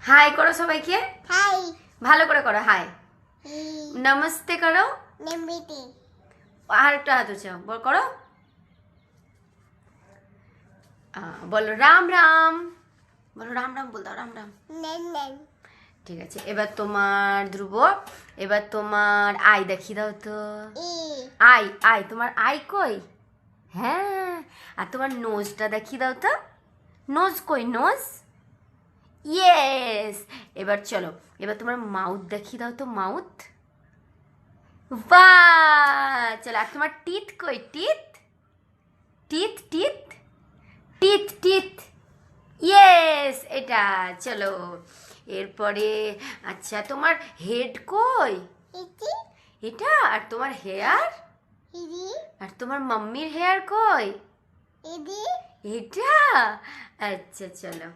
High করো সবাইকে। High ভালো করে করো হাই। নমস্তে করো। নমস্তে আর একটা হাত উঁচাও বল করো। বলো রাম রাম। বলো রাম রাম বল দাও রাম রাম। নেন নেন ঠিক আছে, এবার তোমার ধ্রুব, এবার তোমার আই দেখিয়ে দাও তো। ই আই আই তোমার আই কই? হ্যাঁ, আর তোমার নোজটা দেখিয়ে দাও তো। নোজ কই নোজ? ইয়েস। এবার চলো, এবার তোমার মাউথ দেখিয়ে দাও তো মাউথ। বাহ, চলো আর তোমার টিথ কই? Teeth teeth teeth teeth teeth yes, এটা। চলো এরপরে, আচ্ছা তোমার হেড কই? ইতি এটা। আর তোমার হেয়ার? ইদি আর তোমার মাম্মির হেয়ার কই? ইদি এটা। আচ্ছা চলো।